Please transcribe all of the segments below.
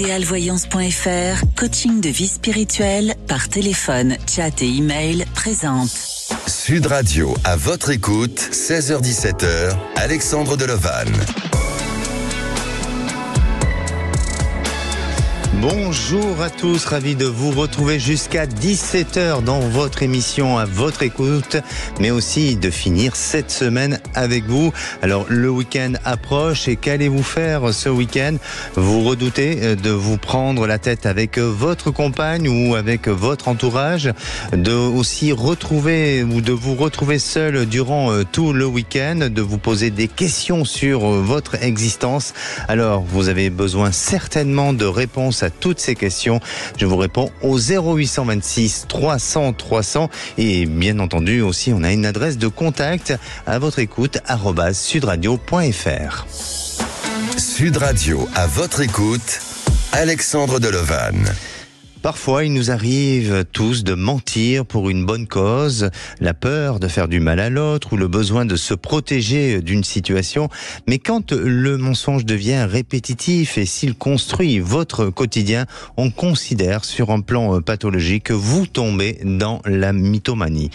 Idealvoyance.fr, coaching de vie spirituelle par téléphone, chat et email présente. Sud Radio, à votre écoute, 16h-17h, Alexandre Delevanne. Bonjour à tous, ravi de vous retrouver jusqu'à 17h dans votre émission à votre écoute, mais aussi de finir cette semaine avec vous. Alors le week-end approche et qu'allez-vous faire ce week-end? Vous redoutez de vous prendre la tête avec votre compagne ou avec votre entourage, de aussi retrouver ou de vous retrouver seul durant tout le week-end, de vous poser des questions sur votre existence. Alors vous avez besoin certainement de réponses à toutes ces questions. Je vous réponds au 0826 300 300 et bien entendu aussi on a une adresse de contact à votre écoute @sudradio.fr. Sud Radio, à votre écoute, Alexandre Delevanne. Parfois, il nous arrive tous de mentir pour une bonne cause, la peur de faire du mal à l'autre ou le besoin de se protéger d'une situation. Mais quand le mensonge devient répétitif et s'il construit votre quotidien, on considère sur un plan pathologique que vous tombez dans la mythomanie.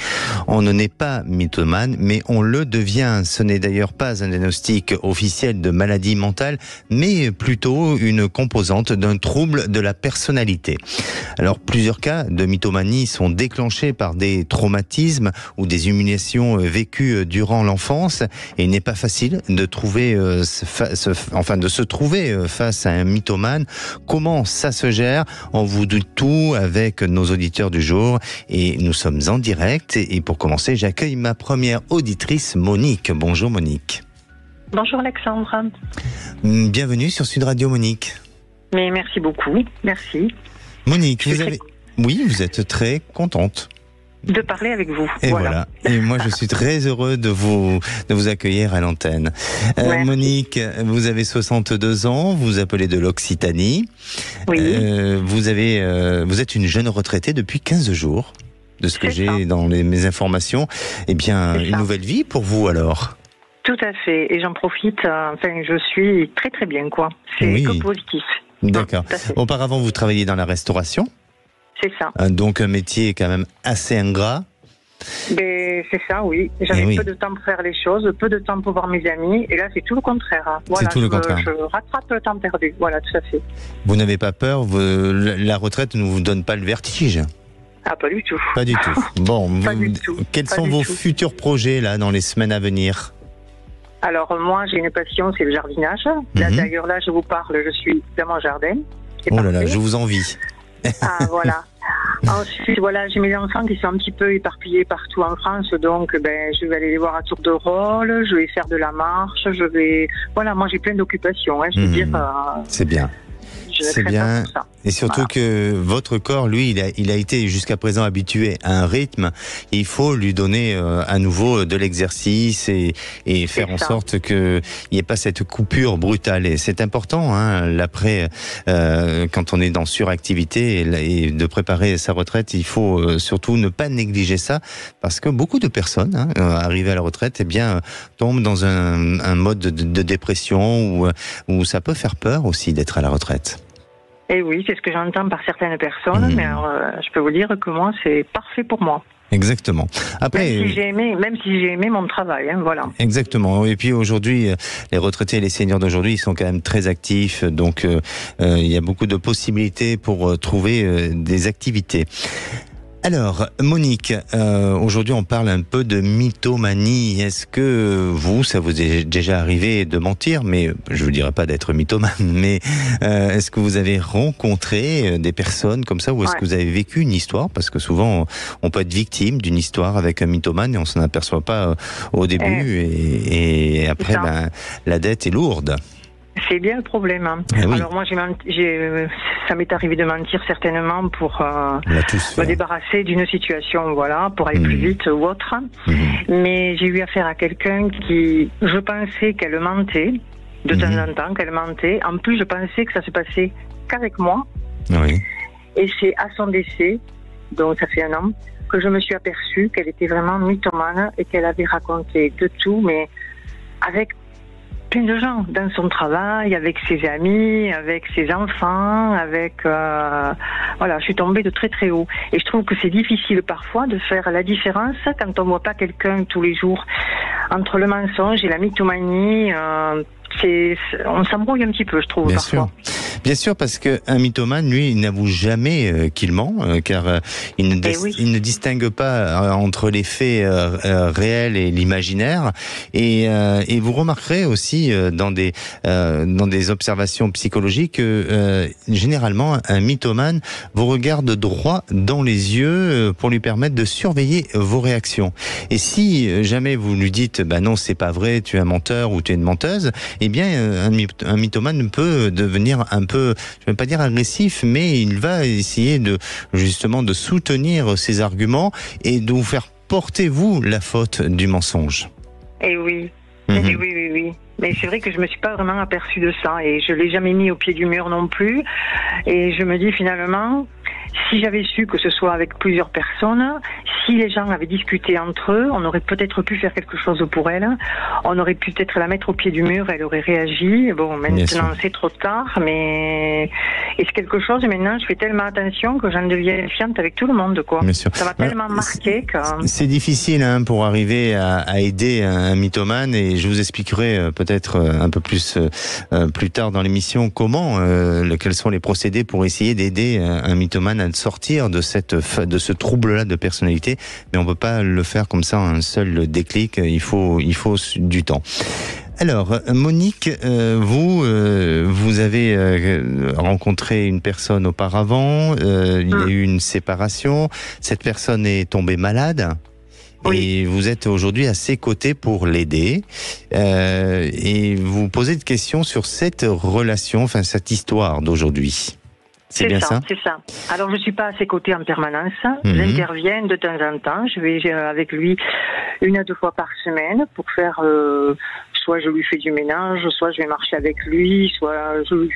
On ne n'est pas mythomane, mais on le devient. Ce n'est d'ailleurs pas un diagnostic officiel de maladie mentale, mais plutôt une composante d'un trouble de la personnalité. Alors, plusieurs cas de mythomanie sont déclenchés par des traumatismes ou des humiliations vécues durant l'enfance. Et il n'est pas facile de trouver, de se trouver face à un mythomane. Comment ça se gère? On vous dit tout avec nos auditeurs du jour. Et nous sommes en direct. Et pour commencer, j'accueille ma première auditrice, Monique. Bonjour Monique. Bonjour Alexandre. Bienvenue sur Sud Radio, Monique. Mais merci beaucoup, merci. Monique, vous êtes très contente de parler avec vous. Et voilà. Et moi, je suis très heureux de vous accueillir à l'antenne. Monique, vous avez 62 ans, vous appelez de l'Occitanie. Oui. Vous êtes une jeune retraitée depuis 15 jours, de ce que j'ai dans mes informations. Eh bien, une nouvelle vie pour vous alors? Tout à fait. Et j'en profite. Je suis très très bien, quoi. C'est que positif. D'accord. Auparavant, vous travailliez dans la restauration. C'est ça. Donc un métier quand même assez ingrat. C'est ça, oui. J'avais peu de temps pour faire les choses, peu de temps pour voir mes amis. Et là, c'est tout le contraire. Voilà, c'est tout le contraire. Je rattrape le temps perdu. Voilà, tout à fait. Vous n'avez pas peur? La retraite ne vous donne pas le vertige? Ah, pas du tout. Pas du tout. Bon, quels sont vos futurs projets là dans les semaines à venir? Alors moi, j'ai une passion, c'est le jardinage. D'ailleurs, là, je vous parle, je suis dans mon jardin. Oh là là, je vous envie. Ah, voilà. Ensuite, voilà, j'ai mes enfants qui sont un petit peu éparpillés partout en France, donc je vais aller les voir à tour de rôle, je vais faire de la marche, moi j'ai plein d'occupations, je veux dire... C'est bien. C'est bien. Et surtout que votre corps, lui, il a été jusqu'à présent habitué à un rythme. Et il faut lui donner à nouveau de l'exercice et faire en sorte qu'il n'y ait pas cette coupure brutale. Et c'est important, l'après, quand on est dans suractivité et de préparer sa retraite, il faut surtout ne pas négliger ça, parce que beaucoup de personnes, arrivées à la retraite, tombent dans un mode de dépression où ça peut faire peur aussi d'être à la retraite. Et oui, c'est ce que j'entends par certaines personnes, mais je peux vous dire que moi, c'est parfait pour moi. Exactement. Après, même si j'ai aimé mon travail, voilà. Exactement. Et puis aujourd'hui, les retraités et les seniors d'aujourd'hui, ils sont quand même très actifs, donc il y a beaucoup de possibilités pour trouver des activités. Alors, Monique, aujourd'hui on parle un peu de mythomanie. Est-ce que ça vous est déjà arrivé de mentir? Mais je ne vous dirais pas d'être mythomane, mais est-ce que vous avez rencontré des personnes comme ça, ou est-ce que vous avez vécu une histoire? Parce que souvent, on peut être victime d'une histoire avec un mythomane et on s'en aperçoit pas au début, et après, la dette est lourde. C'est bien le problème. Alors moi, ça m'est arrivé de mentir certainement pour me débarrasser d'une situation, pour aller plus vite ou autre. Mais j'ai eu affaire à quelqu'un qui, je pensais qu'elle mentait, de temps en temps, qu'elle mentait. En plus, je pensais que ça se passait qu'avec moi. Oui. Et c'est à son décès, donc ça fait 1 an, que je me suis aperçue qu'elle était vraiment mythomane et qu'elle avait raconté de tout, mais avec plein de gens, dans son travail, avec ses amis, avec ses enfants, voilà, je suis tombée de très très haut. Et je trouve que c'est difficile parfois de faire la différence quand on voit pas quelqu'un tous les jours entre le mensonge et la mythomanie. On s'embrouille un petit peu, je trouve, parfois. Bien sûr, parce qu'un mythomane, lui, il n'avoue jamais qu'il ment, car il ne distingue pas entre les faits réels et l'imaginaire. Et vous remarquerez aussi dans des observations psychologiques que généralement, un mythomane vous regarde droit dans les yeux pour lui permettre de surveiller vos réactions. Et si jamais vous lui dites, non, c'est pas vrai, tu es un menteur ou tu es une menteuse, eh bien, un mythomane peut devenir un peu, je ne vais pas dire agressif, mais il va essayer justement de soutenir ses arguments et de vous faire porter, vous, la faute du mensonge. Eh oui. Oui. Mais c'est vrai que je me suis pas vraiment aperçue de ça et je l'ai jamais mis au pied du mur non plus. Et je me dis finalement, si j'avais su que ce soit avec plusieurs personnes, si les gens avaient discuté entre eux, on aurait peut-être pu faire quelque chose pour elle. On aurait pu peut-être la mettre au pied du mur, elle aurait réagi. Bon, maintenant c'est trop tard, mais c'est quelque chose. Et maintenant, je fais tellement attention que j'en deviens méfiante avec tout le monde, quoi. Ça m'a tellement marqué que c'est difficile pour arriver à aider un mythomane, et je vous expliquerai peut-être un peu plus tard dans l'émission quels sont les procédés pour essayer d'aider un mythomane à sortir de ce trouble-là de personnalité, mais on peut pas le faire comme ça, un seul déclic, il faut du temps. Alors, Monique, vous avez rencontré une personne auparavant, il y a eu une séparation, cette personne est tombée malade. Oui. Et vous êtes aujourd'hui à ses côtés pour l'aider. Et vous posez des questions sur cette relation, cette histoire d'aujourd'hui. C'est bien ça? C'est ça. Alors, je suis pas à ses côtés en permanence. J'interviens de temps en temps. Je vais avec lui 1 à 2 fois par semaine pour faire... soit je lui fais du ménage, soit je vais marcher avec lui, soit je lui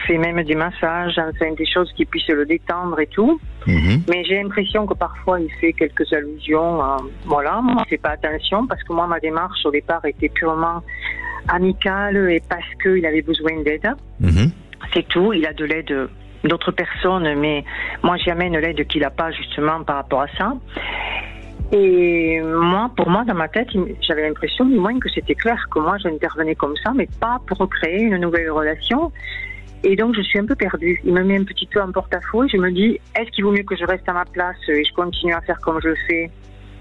fais des massages, des choses qui puissent le détendre et tout. Mais j'ai l'impression que parfois il fait quelques allusions. Voilà, moi je fais pas attention parce que moi ma démarche au départ était purement amicale et parce qu'il avait besoin d'aide. C'est tout, il a de l'aide d'autres personnes, mais moi j'amène l'aide qu'il n'a pas justement par rapport à ça. Et pour moi, dans ma tête, j'avais l'impression, du moins, que c'était clair que moi, j'intervenais comme ça, mais pas pour créer une nouvelle relation. Et donc, je suis un peu perdue. Il me met un petit peu en porte-à-faux et je me dis, est-ce qu'il vaut mieux que je reste à ma place et je continue à faire comme je le fais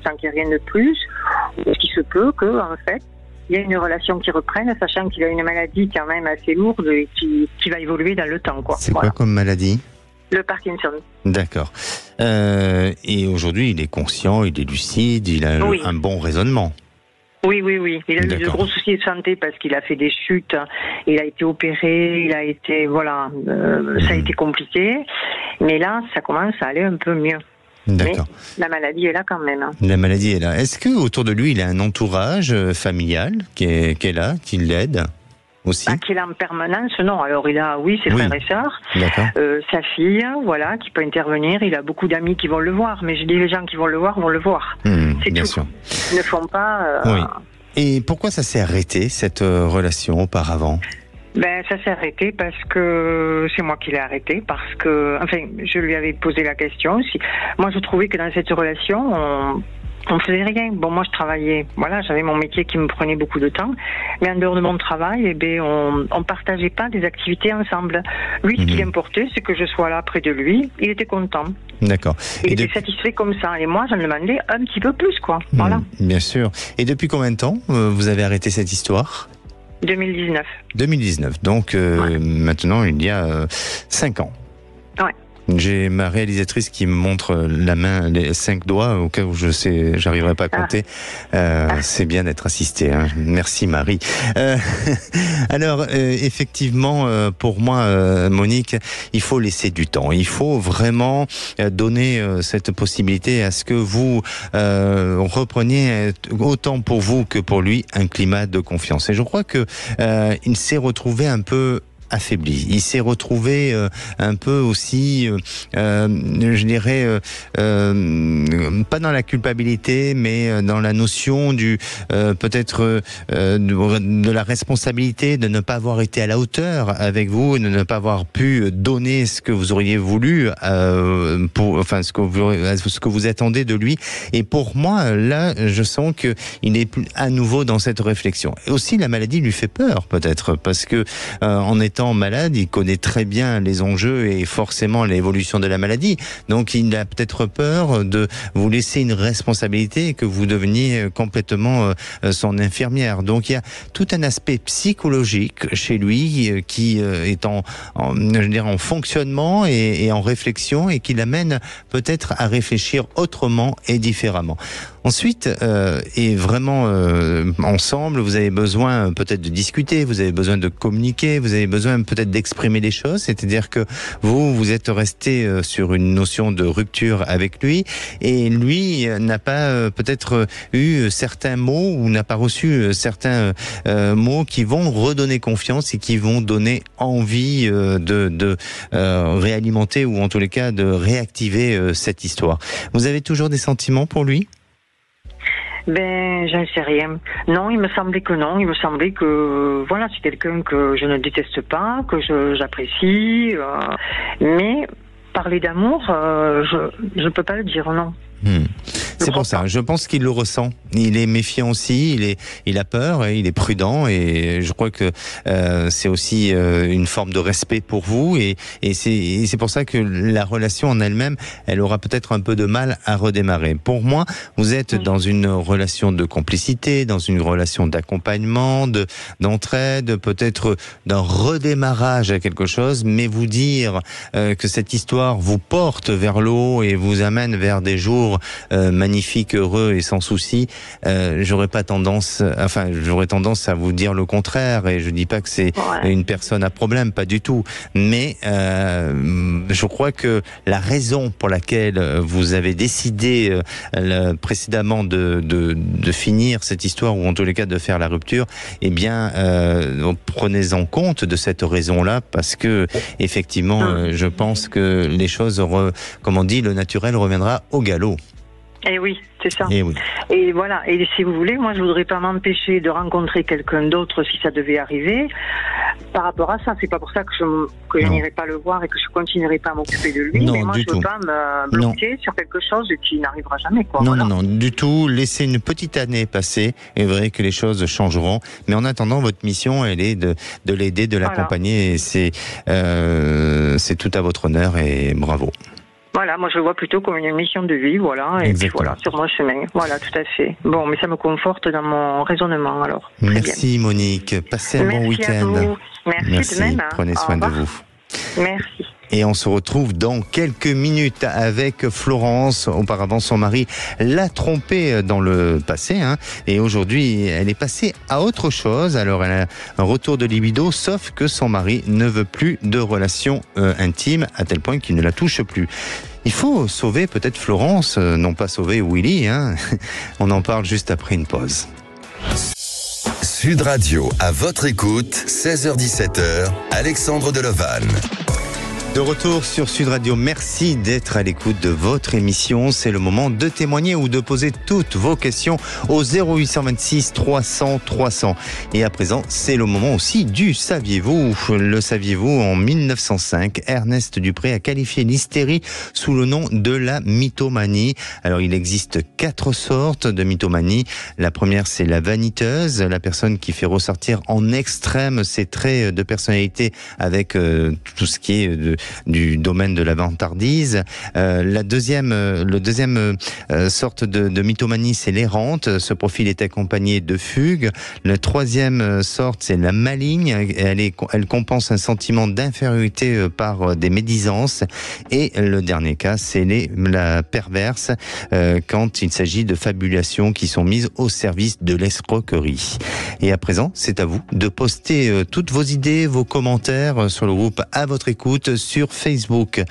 sans qu'il y ait rien de plus? Est-ce qu'il se peut que, en fait, il y ait une relation qui reprenne, sachant qu'il a une maladie quand même assez lourde et qui va évoluer dans le temps, quoi. C'est quoi comme maladie? Le Parkinson. D'accord. Et aujourd'hui, il est conscient, il est lucide, il a un bon raisonnement. Oui. Il a eu de gros soucis de santé parce qu'il a fait des chutes, il a été opéré, ça a été compliqué. Mais là, ça commence à aller un peu mieux. D'accord. Mais la maladie est là quand même. La maladie est là. Est-ce que autour de lui, il a un entourage familial qui est là, qui l'aide ? Qu'il a en permanence, non. Alors il a, ses frères et sœurs, sa fille, qui peut intervenir. Il a beaucoup d'amis qui vont le voir, mais je dis les gens qui vont le voir. C'est bien tout. Sûr. Ils ne font pas. Oui. Et pourquoi ça s'est arrêté cette relation auparavant? Ça s'est arrêté parce que c'est moi qui l'ai arrêté, parce que, je lui avais posé la question. Moi, je trouvais que dans cette relation, on faisait rien. Bon, moi, je travaillais. J'avais mon métier qui me prenait beaucoup de temps. Mais en dehors de mon travail, on partageait pas des activités ensemble. Lui, ce qui importait, c'est que je sois là près de lui. Il était content. D'accord. Il était satisfait comme ça. Et moi, j'en demandais un petit peu plus, quoi. Voilà. Bien sûr. Et depuis combien de temps vous avez arrêté cette histoire? 2019. 2019. Donc, maintenant, il y a 5 ans. Ouais. J'ai ma réalisatrice qui me montre la main, les 5 doigts, au cas où j'arriverai pas à compter. C'est bien d'être assisté. Merci Marie. Alors, effectivement, pour moi, Monique, il faut laisser du temps. Il faut vraiment donner cette possibilité à ce que vous repreniez, autant pour vous que pour lui, un climat de confiance. Et je crois que il s'est retrouvé un peu affaibli. Il s'est retrouvé un peu aussi, je dirais, pas dans la culpabilité, mais dans la notion du peut-être de la responsabilité de ne pas avoir été à la hauteur avec vous, de ne pas avoir pu donner ce que vous auriez voulu, ce que vous attendez de lui. Et pour moi, là, je sens que il est à nouveau dans cette réflexion. Et aussi, la maladie lui fait peur, peut-être, parce que en étant malade, il connaît très bien les enjeux et forcément l'évolution de la maladie. Donc, il a peut-être peur de vous laisser une responsabilité et que vous deveniez complètement son infirmière. Donc, il y a tout un aspect psychologique chez lui qui est en fonctionnement et en réflexion et qui l'amène peut-être à réfléchir autrement et différemment. Ensuite, et vraiment ensemble, vous avez besoin peut-être de discuter, vous avez besoin de communiquer, vous avez besoin peut-être d'exprimer des choses, c'est-à-dire que vous êtes resté sur une notion de rupture avec lui et lui n'a pas peut-être eu certains mots ou n'a pas reçu certains mots qui vont redonner confiance et qui vont donner envie de réalimenter ou en tous les cas de réactiver cette histoire. Vous avez toujours des sentiments pour lui ? Ben, j'en sais rien. Non, il me semblait que non. Il me semblait que, voilà, c'est quelqu'un que je ne déteste pas, que j'apprécie. Mais parler d'amour, je ne peux pas le dire, non. C'est pour ça, je pense qu'il le ressent. Il est méfiant aussi, il a peur, et il est prudent et je crois que c'est aussi une forme de respect pour vous et c'est pour ça que la relation en elle-même, elle aura peut-être un peu de mal à redémarrer. Pour moi, vous êtes dans une relation de complicité, dans une relation d'accompagnement, d'entraide, peut-être d'un redémarrage à quelque chose, mais vous dire que cette histoire vous porte vers l'eau et vous amène vers des jours magnifique, heureux et sans souci, j'aurais tendance à vous dire le contraire et je dis pas que c'est une personne à problème, pas du tout, mais je crois que la raison pour laquelle vous avez décidé précédemment de finir cette histoire ou en tous les cas de faire la rupture, eh bien prenez en compte de cette raison-là parce que effectivement je pense que les choses, comme on dit, le naturel reviendra au galop. Eh oui, c'est ça. Et oui. Et voilà. Et si vous voulez, moi, je voudrais pas m'empêcher de rencontrer quelqu'un d'autre si ça devait arriver. Par rapport à ça, c'est pas pour ça que je n'irai pas le voir et que je continuerai pas à m'occuper de lui. Non, mais moi, je veux pas me bloquer sur quelque chose qui n'arrivera jamais, quoi. Non, du tout. Laissez une petite année passer. Et vrai que les choses changeront. Mais en attendant, votre mission, elle est de l'aider, de l'accompagner. Et c'est tout à votre honneur et bravo. Voilà, moi je le vois plutôt comme une mission de vie, voilà, et puis voilà, sur mon chemin, voilà, tout à fait. Bon, mais ça me conforte dans mon raisonnement, alors. Merci Monique, passez un bon week-end. Merci de même. Prenez soin de vous. Merci. Et on se retrouve dans quelques minutes avec Florence. Auparavant, son mari l'a trompée dans le passé, et aujourd'hui, elle est passée à autre chose. Alors, elle a un retour de libido, sauf que son mari ne veut plus de relations intimes, à tel point qu'il ne la touche plus. Il faut sauver peut-être Florence, non pas sauver Willy. On en parle juste après une pause. Sud Radio, à votre écoute, 16h-17h, Alexandre Delevanne. De retour sur Sud Radio, merci d'être à l'écoute de votre émission. C'est le moment de témoigner ou de poser toutes vos questions au 0826 300 300. Et à présent, c'est le moment aussi du saviez-vous. Le saviez-vous, en 1905, Ernest Dupré a qualifié l'hystérie sous le nom de la mythomanie. Alors, il existe 4 sortes de mythomanie. La première, c'est la vaniteuse, la personne qui fait ressortir en extrême ses traits de personnalité avec tout ce qui est du domaine de la vantardise. Le deuxième sorte de mythomanie, c'est l'errante. Ce profil est accompagné de fugue. La troisième sorte, c'est la maligne. Elle compense un sentiment d'infériorité par des médisances. Et le dernier cas, c'est la perverse, quand il s'agit de fabulations qui sont mises au service de l'escroquerie. Et à présent, c'est à vous de poster toutes vos idées, vos commentaires sur le groupe À votre écoute sur Facebook.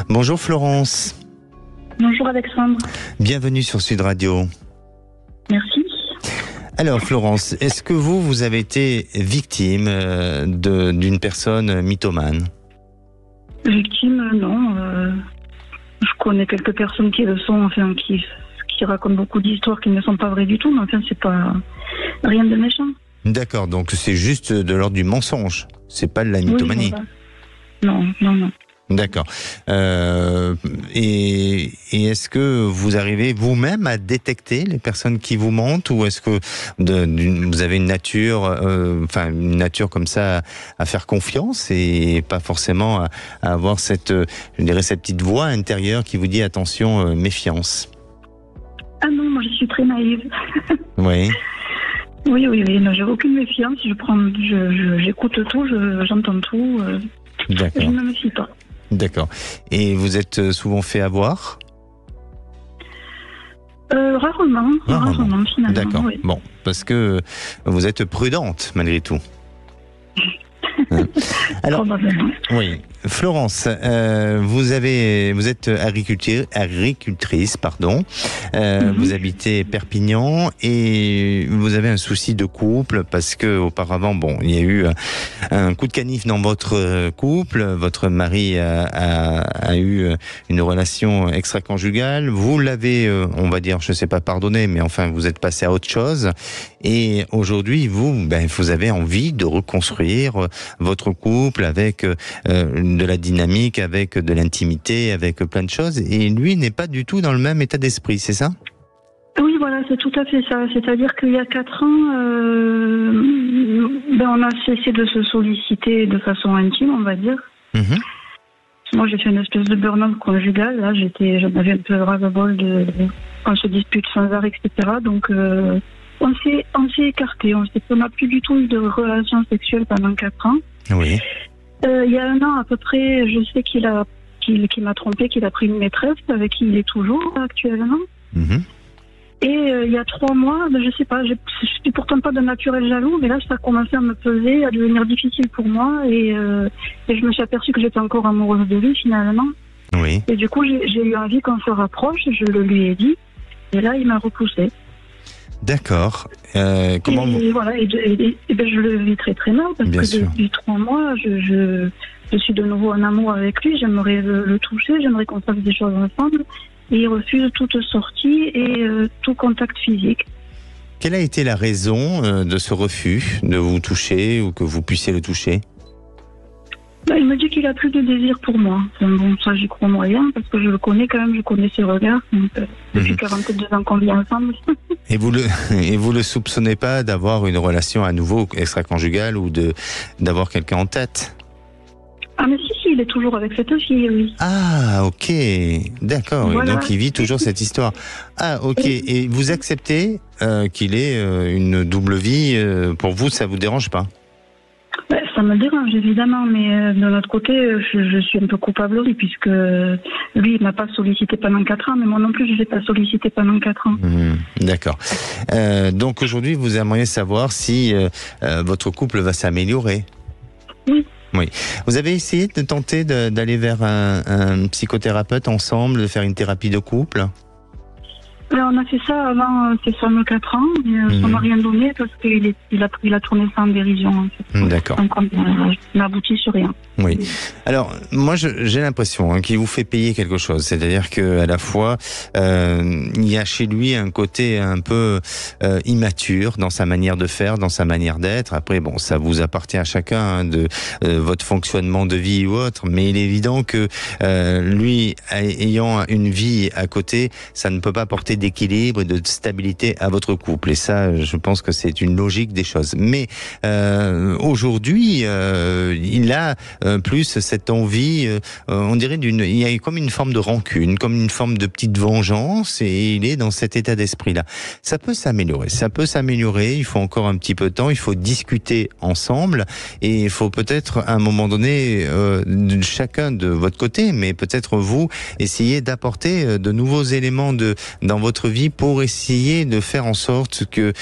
Bonjour Florence. Bonjour Alexandre. Bienvenue sur Sud Radio. Merci. Alors Florence, est-ce que vous avez été victime d'une personne mythomane? Victime, non. Je connais quelques personnes qui le sont, enfin qui racontent beaucoup d'histoires qui ne sont pas vraies du tout, mais enfin c'est pas rien de méchant. D'accord, donc c'est juste de l'ordre du mensonge, c'est pas de la mythomanie. Oui, voilà. Non. D'accord. Et est-ce que vous arrivez vous-même à détecter les personnes qui vous mentent, ou est-ce que vous avez une nature comme ça à faire confiance et pas forcément à avoir cette petite voix intérieure qui vous dit attention, méfiance? Ah non, moi je suis très naïve. Oui. Oui, non, j'ai aucune méfiance. J'écoute tout, j'entends tout. D'accord. Je ne me fie pas. D'accord. Et vous êtes souvent fait avoir? Rarement, finalement. D'accord. Oui. Bon, parce que vous êtes prudente malgré tout. Alors, oui, Florence, vous êtes agricultrice, pardon. Vous habitez Perpignan et vous avez un souci de couple parce que auparavant, il y a eu un coup de canif dans votre couple. Votre mari a eu une relation extra-conjugale. Vous l'avez, on va dire, je sais pas pardonné, mais enfin, vous êtes passé à autre chose. Et aujourd'hui, vous avez envie de reconstruire votre couple avec de la dynamique, avec de l'intimité, avec plein de choses. Et lui n'est pas du tout dans le même état d'esprit, c'est ça? Oui, voilà, c'est tout à fait ça. C'est-à-dire qu'il y a 4 ans, on a cessé de se solliciter de façon intime, on va dire. Mmh. Moi, j'ai fait une espèce de burn-out conjugal. Là, j'en avais un peu le ras-le-bol on se dispute sans arrêt, etc. Donc, on s'est écartés. On n'a plus du tout eu de relations sexuelles pendant 4 ans. Oui. Il y a 1 an à peu près, je sais qu'il m'a trompé, qu'il a pris une maîtresse avec qui il est toujours actuellement. Mmh. Et il y a 3 mois, je sais pas, je suis pourtant pas de naturel jaloux, mais là ça a commencé à me peser, à devenir difficile pour moi, et je me suis aperçue que j'étais encore amoureuse de lui finalement. Oui. Et du coup j'ai eu envie qu'on se rapproche, je le lui ai dit, et là il m'a repoussé. D'accord. Comment vous... Voilà, et je le vis très très mal parce que depuis 3 mois, je suis de nouveau en amour avec lui. J'aimerais le toucher, j'aimerais qu'on fasse des choses ensemble. Et il refuse toute sortie et tout contact physique. Quelle a été la raison de ce refus de vous toucher ou que vous puissiez le toucher? Il me dit qu'il a plus de désir pour moi. Bon, ça j'y crois moyen parce que je le connais quand même, je connais ses regards. Donc, depuis 42 ans qu'on vit ensemble. Et vous le soupçonnez pas d'avoir une relation à nouveau extra-conjugale ou d'avoir quelqu'un en tête? Ah mais si, il est toujours avec cette fille, oui. Ah, ok, d'accord. Voilà. Donc il vit toujours cette histoire. Ah, ok. Et vous acceptez qu'il ait une double vie pour vous, ça vous dérange pas? Ça me dérange évidemment, mais de notre côté, je suis un peu coupable aussi, puisque lui, il m'a pas sollicité pendant 4 ans, mais moi non plus, je l'ai pas sollicité pendant 4 ans. D'accord. Donc aujourd'hui, vous aimeriez savoir si votre couple va s'améliorer? Oui. Oui. Vous avez essayé de tenter d'aller vers un psychothérapeute ensemble, de faire une thérapie de couple? On a fait ça avant ces fameux 4 ans, mais ça m'a rien donné parce qu'il a tourné ça en dérision. En fait. D'accord. Donc on n'a abouti sur rien. Oui. Alors, moi, j'ai l'impression qu'il vous fait payer quelque chose. C'est-à-dire qu'à la fois, il y a chez lui un côté un peu immature dans sa manière de faire, dans sa manière d'être. Après, bon, ça vous appartient à chacun de votre fonctionnement de vie ou autre. Mais il est évident que lui, ayant une vie à côté, ça ne peut pas apporter d'équilibre et de stabilité à votre couple. Et ça, je pense que c'est une logique des choses. Mais aujourd'hui, il a plus cette envie, on dirait il y a comme une forme de rancune, comme une forme de petite vengeance, et il est dans cet état d'esprit-là. Ça peut s'améliorer, il faut encore un petit peu de temps, il faut discuter ensemble, et il faut peut-être à un moment donné, chacun de votre côté, mais peut-être vous, essayer d'apporter de nouveaux éléments dans votre vie pour essayer de faire en sorte que,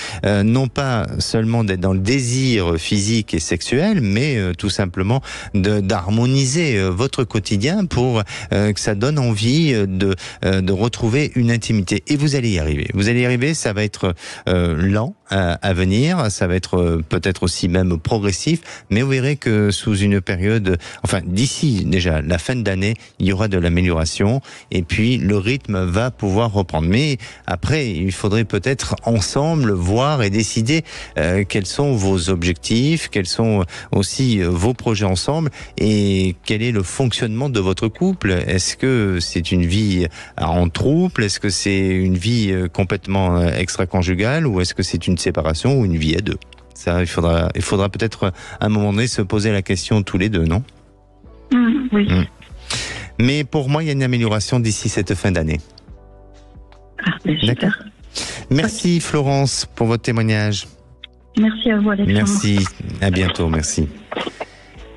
non pas seulement d'être dans le désir physique et sexuel, mais tout simplement d'harmoniser votre quotidien pour que ça donne envie de retrouver une intimité. Et vous allez y arriver. Ça va être lent, à venir. Ça va être peut-être aussi même progressif, mais vous verrez que sous une période, enfin d'ici déjà la fin d'année, il y aura de l'amélioration et puis le rythme va pouvoir reprendre. Mais après, il faudrait peut-être ensemble voir et décider quels sont vos objectifs, quels sont aussi vos projets ensemble et quel est le fonctionnement de votre couple. Est-ce que c'est une vie en trouble? Est-ce que c'est une vie complètement extra-conjugale ou est-ce que c'est une séparation ou une vie à deux? Ça, il faudra peut-être à un moment donné se poser la question tous les deux, non? Oui. Mais pour moi, il y a une amélioration d'ici cette fin d'année. D'accord. Merci Florence pour votre témoignage. Merci à vous, Alexandre. Merci, à bientôt, merci.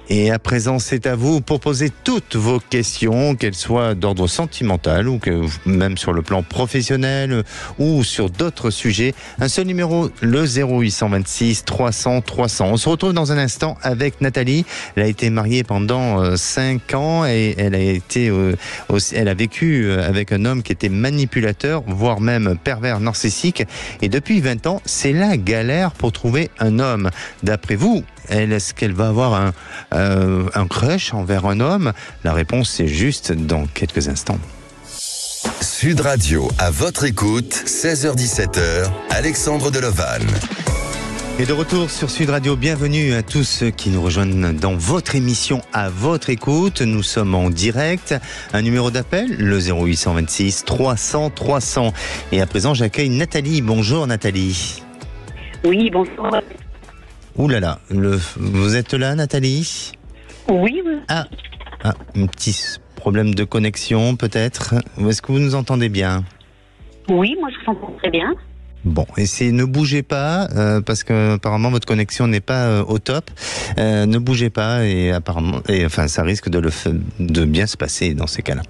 Et à présent, c'est à vous pour poser toutes vos questions, qu'elles soient d'ordre sentimental ou que même sur le plan professionnel ou sur d'autres sujets. Un seul numéro, le 0826 300 300. On se retrouve dans un instant avec Nathalie. Elle a été mariée pendant 5 ans et elle a vécu avec un homme qui était manipulateur, voire même pervers narcissique. Et depuis 20 ans, c'est la galère pour trouver un homme. D'après vous, est-ce qu'elle va avoir un crush envers un homme? La réponse, c'est juste dans quelques instants. Sud Radio, à votre écoute, 16h-17h, Alexandre Delevanne. Et de retour sur Sud Radio, bienvenue à tous ceux qui nous rejoignent dans votre émission à votre écoute. Nous sommes en direct. Un numéro d'appel, le 0826 300 300. Et à présent, j'accueille Nathalie. Bonjour Nathalie. Oui, bonjour. Ouh là là, vous êtes là Nathalie? Oui. Ah, un petit problème de connexion peut-être. Est-ce que vous nous entendez bien? Oui, moi je vous entends très bien. Bon, ne bougez pas, parce que apparemment votre connexion n'est pas au top. Ne bougez pas ça risque de bien se passer dans ces cas-là.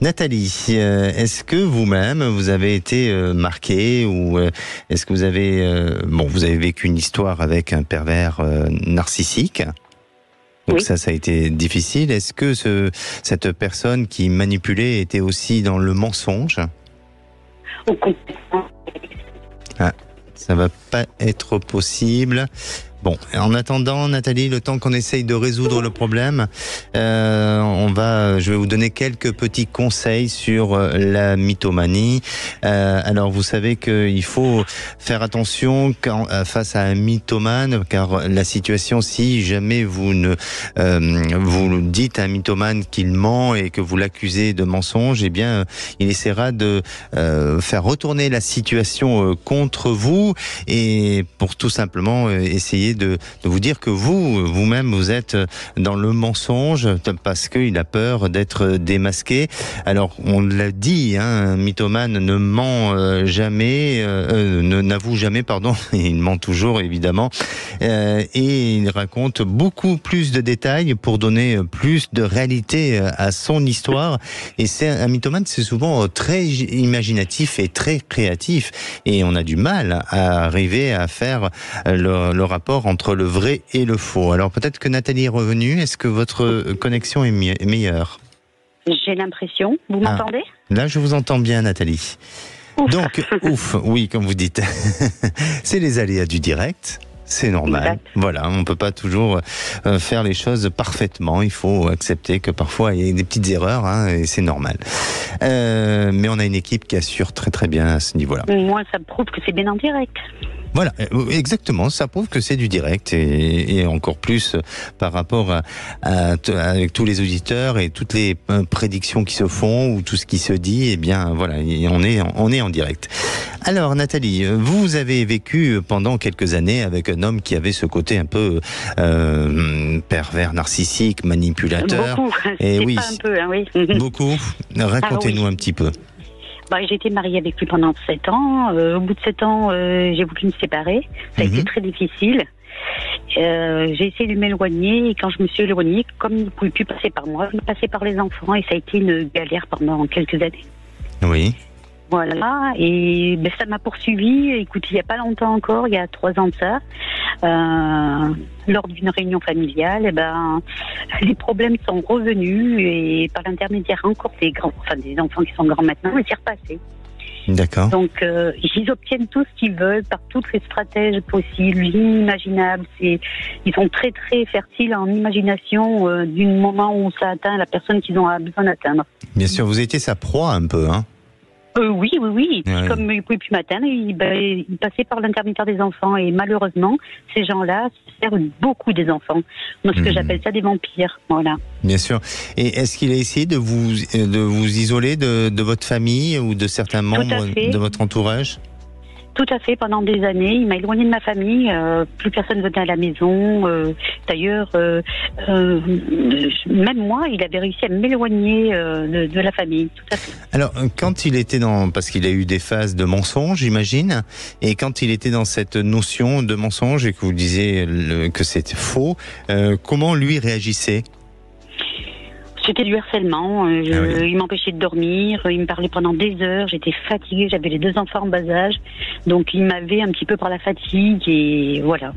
Nathalie, est-ce que vous-même vous avez été marquée ou est-ce que vous avez vécu une histoire avec un pervers narcissique? Donc oui. Ça a été difficile. Est-ce que cette personne qui manipulait était aussi dans le mensonge? Ça va pas être possible. Bon, en attendant, Nathalie, le temps qu'on essaye de résoudre le problème, je vais vous donner quelques petits conseils sur la mythomanie. Alors, vous savez qu'il faut faire attention face à un mythomane, car la situation, si jamais vous dites à un mythomane qu'il ment et que vous l'accusez de mensonge, eh bien, il essaiera de faire retourner la situation contre vous et pour tout simplement essayer de vous dire que vous-même, vous êtes dans le mensonge parce qu'il a peur d'être démasqué. Alors, on l'a dit, un mythomane ne ment jamais, n'avoue jamais, pardon, il ment toujours, évidemment, et il raconte beaucoup plus de détails pour donner plus de réalité à son histoire. Et un mythomane, c'est souvent très imaginatif et très créatif, et on a du mal à arriver à faire le rapport entre le vrai et le faux. Alors peut-être que Nathalie est revenue. Est-ce que votre connexion est meilleure? J'ai l'impression. Vous m'entendez? Là, je vous entends bien, Nathalie. Ouf. Donc, oui, comme vous dites. C'est les aléas du direct. C'est normal. Exact. Voilà, on peut pas toujours faire les choses parfaitement. Il faut accepter que parfois il y a des petites erreurs, et c'est normal. Mais on a une équipe qui assure très très bien à ce niveau-là. Moi, ça prouve que c'est bien en direct. Voilà, exactement, ça prouve que c'est du direct et encore plus par rapport avec tous les auditeurs et toutes les prédictions qui se font ou tout ce qui se dit, eh bien voilà, on est en direct. Alors Nathalie, vous avez vécu pendant quelques années avec un homme qui avait ce côté un peu pervers, narcissique, manipulateur. Beaucoup, et oui, pas un peu, oui. Beaucoup. Racontez-nous un petit peu. J'ai été mariée avec lui pendant 7 ans. Au bout de 7 ans, j'ai voulu me séparer. Ça a été très difficile. J'ai essayé de m'éloigner et quand je me suis éloignée, comme il ne pouvait plus passer par moi, il passait par les enfants et ça a été une galère pendant quelques années. Oui. Voilà, et ça m'a poursuivi. Écoute, il n'y a pas longtemps encore, il y a 3 ans de ça, lors d'une réunion familiale, les problèmes sont revenus et par l'intermédiaire encore des enfants qui sont grands maintenant, il s'est repassé. D'accord. Donc, ils obtiennent tout ce qu'ils veulent par toutes les stratèges possibles, inimaginables. Ils sont très, très fertiles en imagination du moment où ça atteint la personne qu'ils ont besoin d'atteindre. Bien sûr, vous étiez sa proie un peu, hein? Oui. Ouais. Comme il ne pouvait plus m'atteindre, il passait par l'intermédiaire des enfants. Et malheureusement, ces gens-là se servent beaucoup des enfants. Moi, ce que j'appelle ça des vampires. Voilà. Bien sûr. Et est-ce qu'il a essayé de vous isoler de votre famille ou de certains membres de votre entourage? Tout à fait, pendant des années, il m'a éloigné de ma famille, plus personne venait à la maison. D'ailleurs, même moi, il avait réussi à m'éloigner de la famille, tout à fait. Alors, quand il était parce qu'il a eu des phases de mensonge, j'imagine, et quand il était dans cette notion de mensonge et que vous disiez que c'était faux, comment lui réagissait ? C'était du harcèlement, il m'empêchait de dormir, il me parlait pendant des heures, j'étais fatiguée, j'avais les 2 enfants en bas âge, donc il m'avait un petit peu par la fatigue et voilà.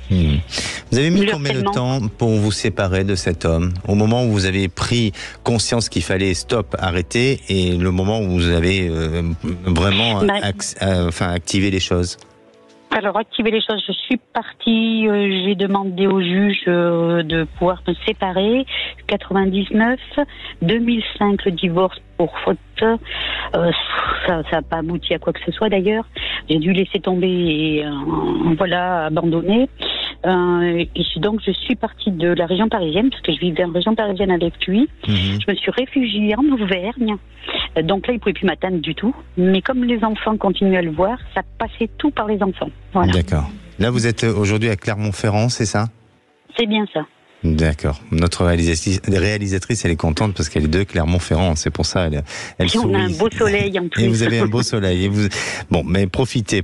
Vous avez mis combien de temps pour vous séparer de cet homme? Au moment où vous avez pris conscience qu'il fallait arrêter, et le moment où vous avez vraiment activé les choses? Alors, activer les choses, je suis partie, j'ai demandé au juge de pouvoir me séparer. 99, 2005, le divorce pour faute. Ça n'a pas abouti à quoi que ce soit d'ailleurs. J'ai dû laisser tomber et abandonner. Donc, je suis partie de la région parisienne, parce que je vivais en région parisienne avec lui. Je me suis réfugiée en Auvergne. Donc là, il ne pouvait plus m'atteindre du tout. Mais comme les enfants continuaient à le voir, ça passait tout par les enfants. Voilà. D'accord. Là, vous êtes aujourd'hui à Clermont-Ferrand, c'est ça? C'est bien ça. D'accord. Notre réalisatrice, elle est contente parce qu'elle est de Clermont-Ferrand. C'est pour ça, elle sourit. On a un beau soleil en plus. Et vous avez un beau soleil. Bon, mais profitez.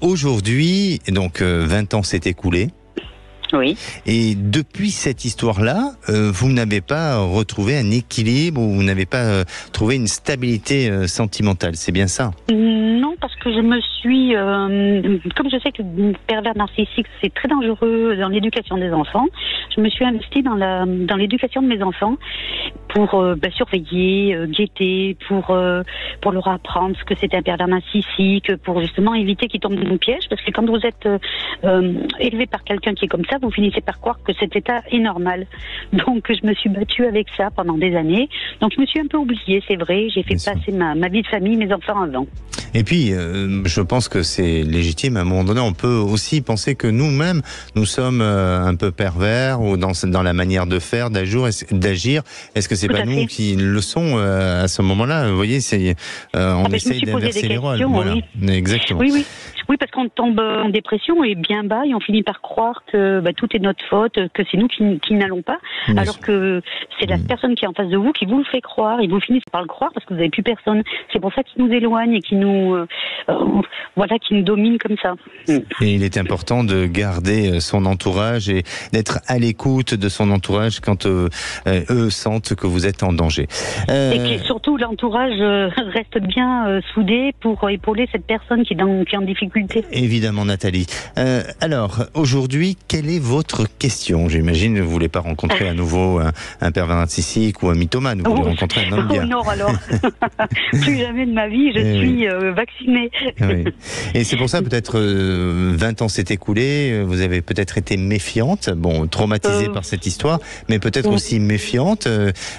Aujourd'hui, donc 20 ans s'est écoulé. Oui. Et depuis cette histoire-là, vous n'avez pas retrouvé un équilibre ou vous n'avez pas trouvé une stabilité sentimentale. C'est bien ça? Non, parce que je me suis... comme je sais que le pervers narcissique, c'est très dangereux dans l'éducation des enfants, je me suis investie dans l'éducation de mes enfants pour surveiller, guetter, pour leur apprendre ce que c'est un pervers narcissique, pour justement éviter qu'ils tombent dans le piège, parce que quand vous êtes élevé par quelqu'un qui est comme ça, vous finissez par croire que cet état est normal. Donc je me suis battue avec ça pendant des années. Donc je me suis un peu oubliée, c'est vrai, j'ai fait passer ma vie de famille, mes enfants avant. Et puis, je pense que c'est légitime. À un moment donné, on peut aussi penser que nous-mêmes, nous sommes un peu pervers ou dans la manière de faire, d'agir. Est-ce que c'est pas nous qui le sont à ce moment-là? Vous voyez, on essaye d'inverser les rôles. Voilà. Oui. Exactement. Oui, parce qu'on tombe en dépression et bien bas et on finit par croire que tout est notre faute, que c'est nous qui n'allons pas, alors que c'est la personne qui est en face de vous qui vous le fait croire et vous finissez par le croire parce que vous n'avez plus personne. C'est pour ça qu'il nous éloigne et qui nous domine comme ça. Et il est important de garder son entourage et d'être à l'écoute de son entourage quand eux sentent que vous êtes en danger. Et que surtout l'entourage reste bien soudé pour épauler cette personne qui est en difficulté. Évidemment, Nathalie. Alors, aujourd'hui, quelle est votre question? J'imagine que vous ne voulez pas rencontrer à nouveau un pervers narcissique ou un mythomane. Vous voulez rencontrer un homme bien. Non, alors. Plus jamais de ma vie, je suis vaccinée. Oui. Et c'est pour ça, peut-être, 20 ans s'est écoulé, vous avez peut-être été méfiante, traumatisée par cette histoire, mais peut-être aussi méfiante.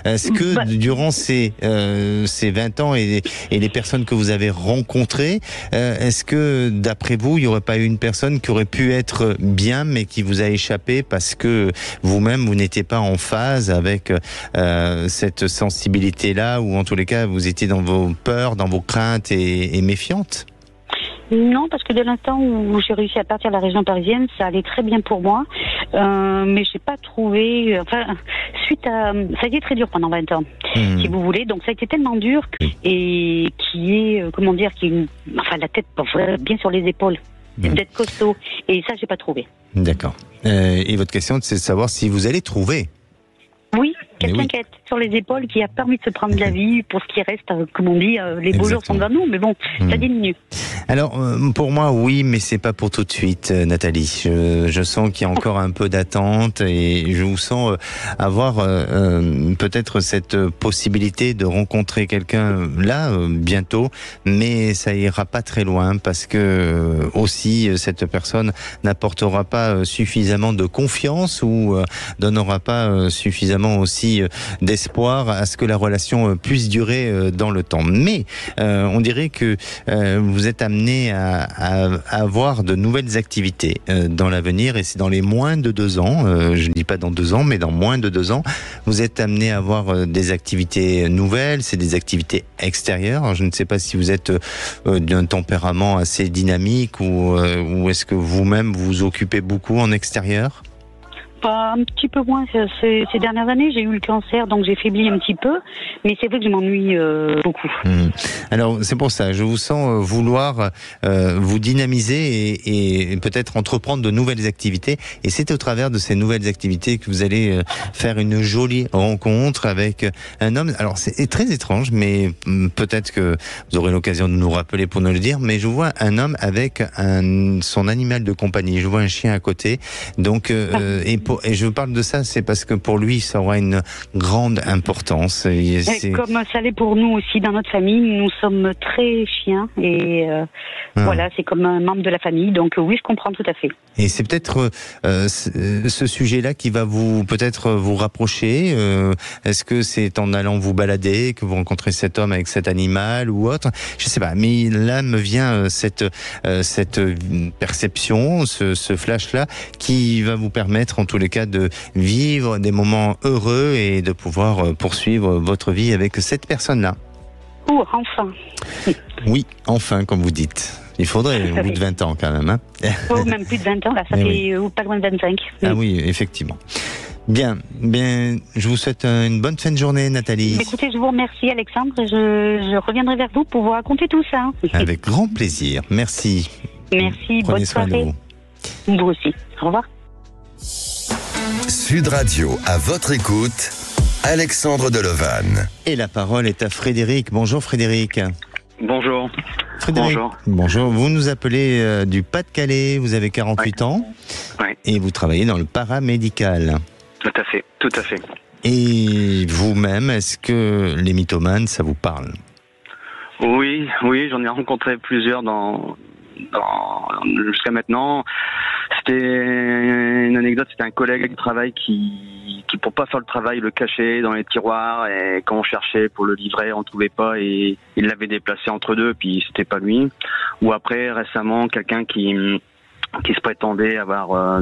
Est-ce que durant ces 20 ans et les personnes que vous avez rencontrées, est-ce que d'après vous, il n'y aurait pas eu une personne qui aurait pu être bien, mais qui vous a échappé parce que vous-même, vous n'étiez pas en phase avec cette sensibilité-là, ou en tous les cas, vous étiez dans vos peurs, dans vos craintes et méfiantes? Non, parce que dès l'instant où j'ai réussi à partir de la région parisienne, ça allait très bien pour moi, mais j'ai pas trouvé... ça a été très dur pendant 20 ans, si vous voulez, donc ça a été tellement dur, et la tête bien sur les épaules, d'être costaud, et ça j'ai pas trouvé. D'accord. Et votre question, c'est de savoir si vous allez trouver? Oui, quelqu'un qui est sur les épaules, qui a permis de se prendre la vie pour ce qui reste, comme on dit, les beaux jours sont devant nous, mais bon, ça diminue. Alors, pour moi, oui, mais c'est pas pour tout de suite, Nathalie. Je sens qu'il y a encore un peu d'attente et je vous sens avoir peut-être cette possibilité de rencontrer quelqu'un là, bientôt, mais ça ira pas très loin parce que aussi cette personne n'apportera pas suffisamment de confiance ou donnera pas suffisamment aussi d'espoir à ce que la relation puisse durer dans le temps. Mais on dirait que vous êtes amené à avoir de nouvelles activités dans l'avenir et c'est dans les moins de 2 ans, je ne dis pas dans 2 ans, mais dans moins de 2 ans, vous êtes amené à avoir des activités nouvelles, c'est des activités extérieures. Alors, je ne sais pas si vous êtes d'un tempérament assez dynamique ou est-ce que vous-même vous occupez beaucoup en extérieur ? Pas un petit peu moins ces dernières années. J'ai eu le cancer, donc j'ai faibli un petit peu. Mais c'est vrai que je m'ennuie beaucoup. Alors, c'est pour ça. Je vous sens vouloir vous dynamiser et peut-être entreprendre de nouvelles activités. Et c'est au travers de ces nouvelles activités que vous allez faire une jolie rencontre avec un homme. Alors, c'est très étrange, mais peut-être que vous aurez l'occasion de nous rappeler pour nous le dire. Mais je vois un homme avec son animal de compagnie. Je vois un chien à côté. Donc, et je parle de ça, c'est parce que pour lui, ça aura une grande importance. Comme ça l'est pour nous aussi dans notre famille, nous sommes très chiens et voilà, c'est comme un membre de la famille. Donc oui, je comprends tout à fait. Et c'est peut-être ce sujet-là qui va peut-être vous rapprocher. Est-ce que c'est en allant vous balader que vous rencontrez cet homme avec cet animal ou autre? Je sais pas, mais là me vient cette perception, ce flash-là, qui va vous permettre en tous les cas de vivre des moments heureux et de pouvoir poursuivre votre vie avec cette personne-là. Oh, enfin. Oui, enfin, comme vous dites. Il faudrait au bout de 20 ans quand même. Hein. Oh, même plus de 20 ans, là, ça fait pas loin de 25. Ah oui, effectivement. Bien, je vous souhaite une bonne fin de journée, Nathalie. Écoutez, je vous remercie, Alexandre. Je reviendrai vers vous pour vous raconter tout ça. Avec grand plaisir. Merci. Merci, bonne soirée. Vous aussi. Au revoir. Sud Radio, à votre écoute, Alexandre Delovan. Et la parole est à Frédéric. Bonjour Frédéric. Bonjour. Frédéric. Bonjour. Vous nous appelez du Pas-de-Calais, vous avez 48 ans. Oui. Et vous travaillez dans le paramédical. Tout à fait, tout à fait. Et vous-même, est-ce que les mythomanes, ça vous parle? Oui, j'en ai rencontré plusieurs jusqu'à maintenant. C'était une anecdote, c'était un collègue de travail qui pour pas faire le travail le cachait dans les tiroirs et quand on cherchait pour le livrer on ne trouvait pas et il l'avait déplacé entre deux puis c'était pas lui. Ou après récemment quelqu'un qui se prétendait avoir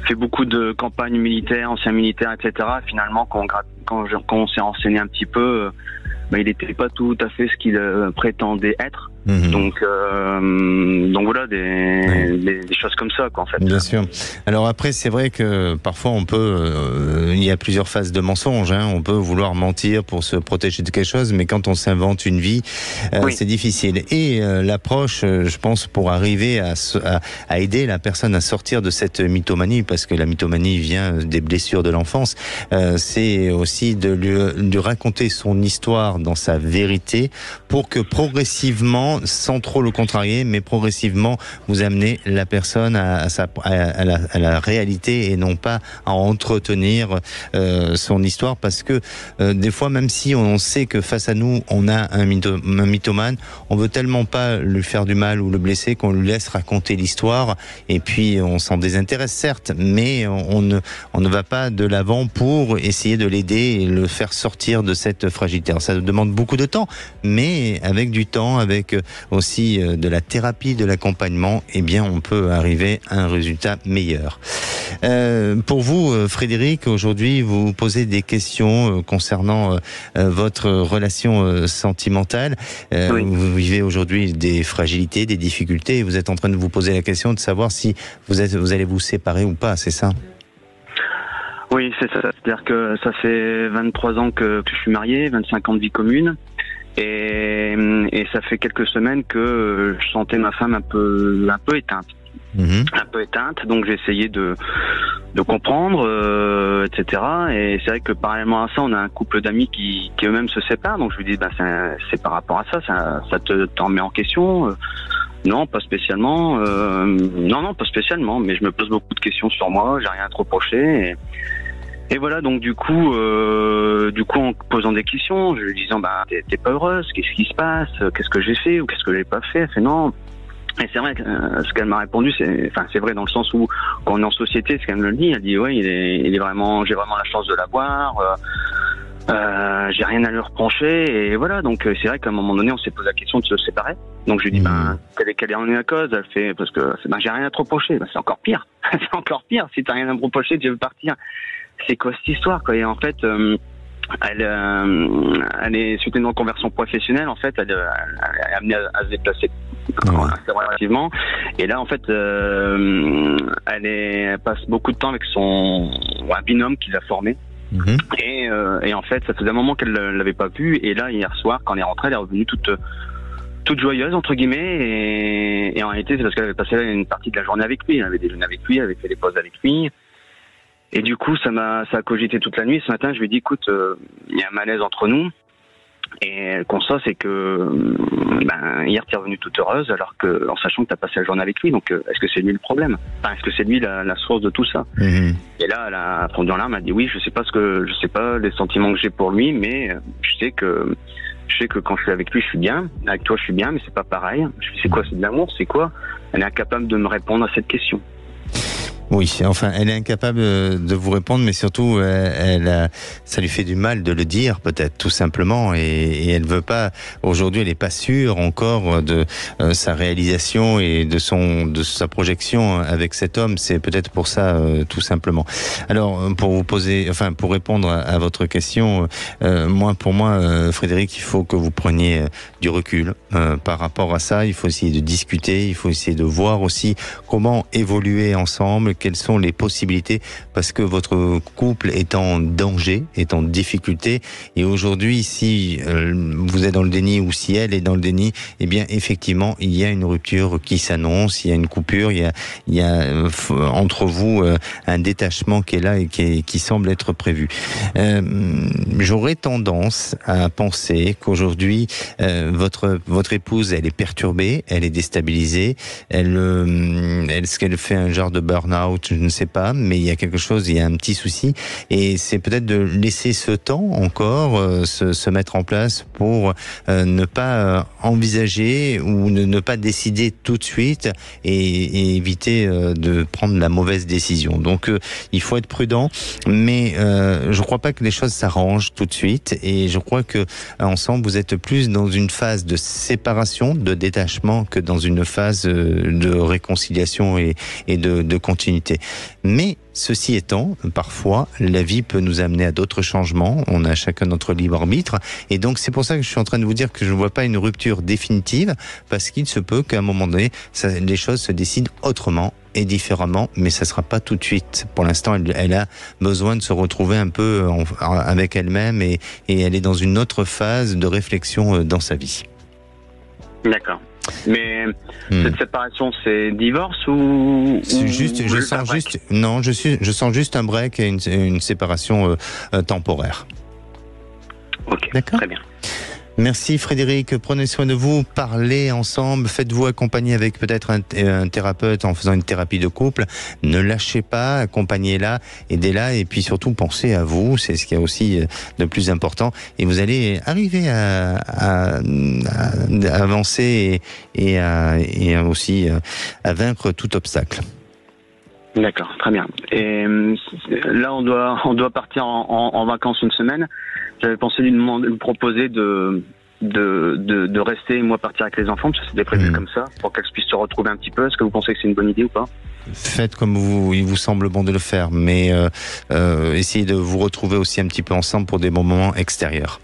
fait beaucoup de campagnes militaires, anciens militaires, etc. Finalement quand on s'est renseigné un petit peu, il n'était pas tout à fait ce qu'il prétendait être. Donc voilà des choses comme ça quoi en fait. Bien sûr. Alors après c'est vrai que parfois on peut il y a plusieurs phases de mensonge hein. On peut vouloir mentir pour se protéger de quelque chose mais quand on s'invente une vie c'est difficile et l'approche je pense pour arriver à aider la personne à sortir de cette mythomanie parce que la mythomanie vient des blessures de l'enfance c'est aussi de lui raconter son histoire dans sa vérité pour que progressivement sans trop le contrarier, mais progressivement, vous amenez la personne à la réalité et non pas à entretenir son histoire parce que des fois, même si on sait que face à nous, on a un mythomane, on veut tellement pas lui faire du mal ou le blesser qu'on lui laisse raconter l'histoire et puis on s'en désintéresse certes, mais on ne va pas de l'avant pour essayer de l'aider et le faire sortir de cette fragilité. Alors, ça demande beaucoup de temps, mais avec du temps, avec aussi de la thérapie, de l'accompagnement, eh bien on peut arriver à un résultat meilleur. Pour vous, Frédéric, aujourd'hui, vous posez des questions concernant votre relation sentimentale. Oui. Vous vivez aujourd'hui des fragilités, des difficultés, et vous êtes en train de vous poser la question de savoir si vous allez vous séparer ou pas, c'est ça ? Oui, c'est ça. C'est-à-dire que ça fait 23 ans que je suis marié, 25 ans de vie commune. Et ça fait quelques semaines que je sentais ma femme un peu éteinte. un peu éteinte. Donc j'ai essayé de comprendre, etc. Et c'est vrai que parallèlement à ça, on a un couple d'amis qui eux-mêmes se séparent. Donc je lui dis, c'est par rapport à ça t'en met en question. Non, pas spécialement. Non, pas spécialement. Mais je me pose beaucoup de questions sur moi. J'ai rien à te reprocher. Et voilà. Donc du coup, en posant des questions, je lui disant, t'es pas heureuse. Qu'est-ce qui se passe? Qu'est-ce que j'ai fait ou qu'est-ce que j'ai pas fait? Elle fait non. Et c'est vrai que ce qu'elle m'a répondu, c'est vrai dans le sens où quand on est en société, ce qu'elle me le dit, elle dit ouais, j'ai vraiment la chance de l'avoir. J'ai rien à lui reprocher et voilà. Donc c'est vrai qu'à un moment donné, on s'est posé la question de se séparer. Donc je lui dis quelle en est la cause? Elle fait parce que j'ai rien à te reprocher. C'est encore pire. C'est encore pire. Si t'as rien à me reprocher, tu veux partir. C'est quoi cette histoire quoi? Et en fait. Elle est suite à une reconversion professionnelle. En fait, elle est amenée à se déplacer assez relativement. Et là, en fait, elle passe beaucoup de temps avec un binôme qui l'a formé. Et en fait, ça faisait un moment qu'elle l'avait pas vu. Et là, hier soir, quand elle est rentrée, elle est revenue toute joyeuse entre guillemets. Et en réalité, c'est parce qu'elle avait passé une partie de la journée avec lui. Elle avait déjeuné avec lui, elle avait fait des pauses avec lui. Et du coup, ça a cogité toute la nuit. Ce matin, je lui ai dit, écoute, il y a un malaise entre nous. Et le constat, c'est que hier, tu es revenue toute heureuse, alors que, en sachant que tu as passé la journée avec lui. Donc, est-ce que c'est lui le problème? Est-ce que c'est lui la source de tout ça? Et là, elle a fondu en larmes. Elle a dit, oui, je sais pas les sentiments que j'ai pour lui, mais je sais que quand je suis avec lui, je suis bien. Avec toi, je suis bien, mais c'est pas pareil. Je lui dis, c'est quoi? C'est de l'amour? C'est quoi? Elle est incapable de me répondre à cette question. Oui, enfin, elle est incapable de vous répondre, mais surtout, ça lui fait du mal de le dire, peut-être, tout simplement, et elle veut pas. Aujourd'hui, elle n'est pas sûre encore de sa réalisation et de sa projection avec cet homme. C'est peut-être pour ça, tout simplement. Alors, pour répondre à votre question, pour moi, Frédéric, il faut que vous preniez du recul par rapport à ça. Il faut essayer de discuter, il faut essayer de voir aussi comment évoluer ensemble. Quelles sont les possibilités, parce que votre couple est en danger, est en difficulté, et aujourd'hui, si vous êtes dans le déni ou si elle est dans le déni, eh bien effectivement, il y a une rupture qui s'annonce, il y a une coupure, il y a entre vous un détachement qui est là et qui semble être prévu. J'aurais tendance à penser qu'aujourd'hui, votre épouse, elle est perturbée, elle est déstabilisée, est-ce qu'elle fait un genre de burn-out? Je ne sais pas, mais il y a un petit souci, et c'est peut-être de laisser ce temps encore se mettre en place pour ne pas envisager ou ne pas décider tout de suite et éviter de prendre la mauvaise décision. Donc il faut être prudent, mais je ne crois pas que les choses s'arrangent tout de suite, et je crois que ensemble vous êtes plus dans une phase de séparation, de détachement, que dans une phase de réconciliation et de continuité. Mais ceci étant, parfois, la vie peut nous amener à d'autres changements. On a chacun notre libre arbitre. Et donc, c'est pour ça que je suis en train de vous dire que je ne vois pas une rupture définitive, parce qu'il se peut qu'à un moment donné, les choses se décident autrement et différemment, mais ça ne sera pas tout de suite. Pour l'instant, elle a besoin de se retrouver un peu avec elle-même, et elle est dans une autre phase de réflexion dans sa vie. D'accord. Mais cette séparation, c'est divorce ou je sens juste un break et une séparation temporaire. Ok, d'accord, très bien. Merci Frédéric, prenez soin de vous, parlez ensemble, faites-vous accompagner avec peut-être un thérapeute en faisant une thérapie de couple. Ne lâchez pas, accompagnez-la, aidez-la, et puis surtout pensez à vous, c'est ce qu'il y a aussi de plus important, et vous allez arriver à avancer et aussi à vaincre tout obstacle. D'accord, très bien. Et là, on doit partir en vacances une semaine. J'avais pensé lui proposer de rester et moi partir avec les enfants, parce que c'était prévu comme ça, pour qu'elles puissent se retrouver un petit peu. Est-ce que vous pensez que c'est une bonne idée ou pas? Faites comme il vous semble bon de le faire, mais essayez de vous retrouver aussi un petit peu ensemble pour des bons moments extérieurs.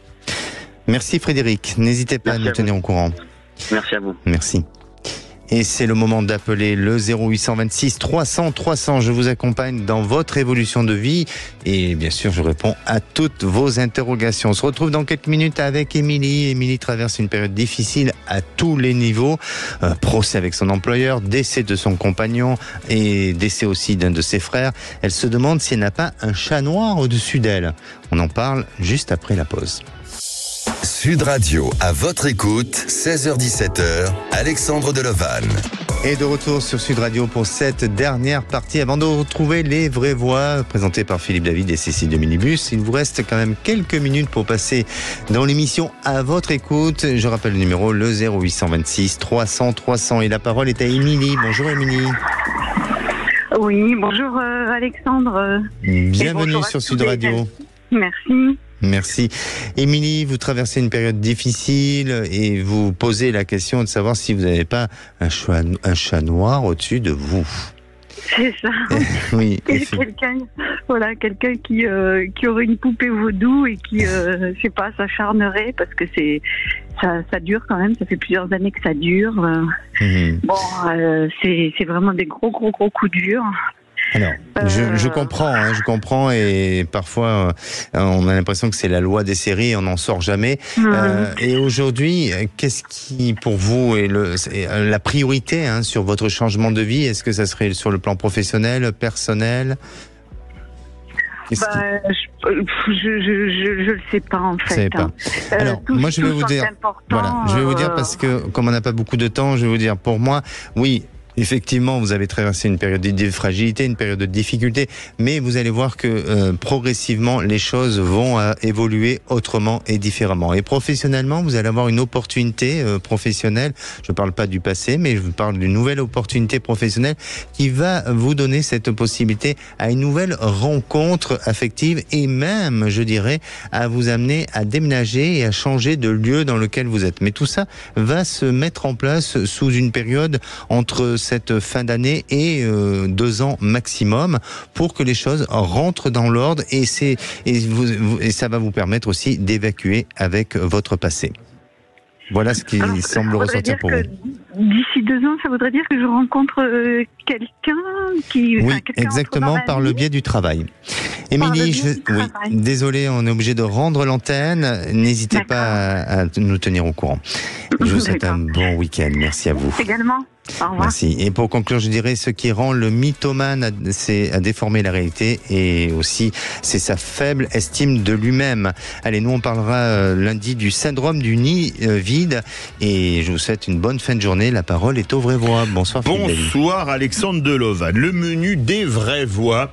Merci Frédéric, n'hésitez pas à nous tenir au courant. Merci à vous. Merci. Et c'est le moment d'appeler le 0826 300 300. Je vous accompagne dans votre évolution de vie et bien sûr je réponds à toutes vos interrogations. On se retrouve dans quelques minutes avec Émilie. Émilie traverse une période difficile à tous les niveaux. Procès avec son employeur, décès de son compagnon et décès aussi d'un de ses frères. Elle se demande si elle n'a pas un chat noir au-dessus d'elle. On en parle juste après la pause. Sud Radio, à votre écoute, 16h-17h, Alexandre Delovan. Et de retour sur Sud Radio pour cette dernière partie avant de retrouver les vraies voix présentées par Philippe David et Cécile de Minibus. Il vous reste quand même quelques minutes pour passer dans l'émission à votre écoute. Je rappelle le numéro, le 0826 300 300. Et la parole est à Émilie. Bonjour Émilie. Oui, bonjour Alexandre. Bienvenue sur Sud Radio. Merci. Merci. Émilie, vous traversez une période difficile et vous posez la question de savoir si vous n'avez pas un chat noir au-dessus de vous. C'est ça. Oui. Quelqu'un qui aurait une poupée vaudou et qui, je sais pas, s'acharnerait parce que ça dure quand même. Ça fait plusieurs années que ça dure. C'est vraiment des gros coups durs. Alors, je comprends et parfois on a l'impression que c'est la loi des séries, on n'en sort jamais. Et aujourd'hui, qu'est-ce qui pour vous est la priorité sur votre changement de vie? Est-ce que ça serait sur le plan professionnel, personnel? Je le sais pas en fait. Alors, moi je vais vous dire, parce que comme on n'a pas beaucoup de temps, je vais vous dire, pour moi, oui. Effectivement, vous avez traversé une période de fragilité, une période de difficulté, mais vous allez voir que progressivement, les choses vont évoluer autrement et différemment. Et professionnellement, vous allez avoir une opportunité professionnelle, je ne parle pas du passé, mais je vous parle d'une nouvelle opportunité professionnelle qui va vous donner cette possibilité à une nouvelle rencontre affective et même, je dirais, à vous amener à déménager et à changer de lieu dans lequel vous êtes. Mais tout ça va se mettre en place sous une période entre cette fin d'année et 2 ans maximum pour que les choses rentrent dans l'ordre et ça va vous permettre aussi d'évacuer avec votre passé. Voilà ce qui semble ressortir pour vous. D'ici 2 ans, ça voudrait dire que je rencontre quelqu'un qui... Oui, exactement, par le biais du travail. Émilie, désolé, on est obligé de rendre l'antenne. N'hésitez pas à nous tenir au courant. Je vous souhaite un bon week-end. Merci à vous. Également. Au revoir. Merci. Et pour conclure, je dirais ce qui rend le mythomane, c'est à déformer la réalité et aussi c'est sa faible estime de lui-même. Allez, nous on parlera lundi du syndrome du nid vide et je vous souhaite une bonne fin de journée. La parole est aux vraies voix. Bonsoir Philippe. Bonsoir Alexandre Delovan. Le menu des vraies voix.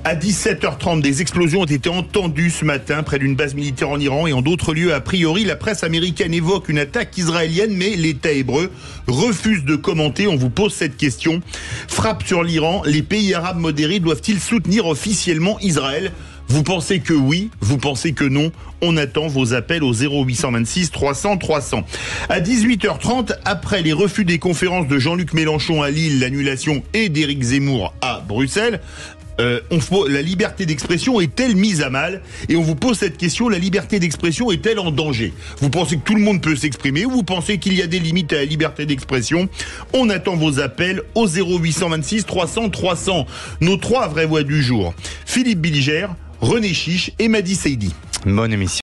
À 17h30, des explosions ont été entendues ce matin près d'une base militaire en Iran et en d'autres lieux. A priori, la presse américaine évoque une attaque israélienne, mais l'État hébreu refuse de commenter. On vous pose cette question. Frappe sur l'Iran, les pays arabes modérés doivent-ils soutenir officiellement Israël? Vous pensez que oui, vous pensez que non? On attend vos appels au 0826 300 300. À 18h30, après les refus des conférences de Jean-Luc Mélenchon à Lille, l'annulation et d'Éric Zemmour à Bruxelles, la liberté d'expression est-elle mise à mal? Et on vous pose cette question, la liberté d'expression est-elle en danger? Vous pensez que tout le monde peut s'exprimer ou vous pensez qu'il y a des limites à la liberté d'expression? On attend vos appels au 0826 300 300. Nos 3 vraies voix du jour. Philippe Bilger, René Chiche et Madi Seydi. Bonne émission.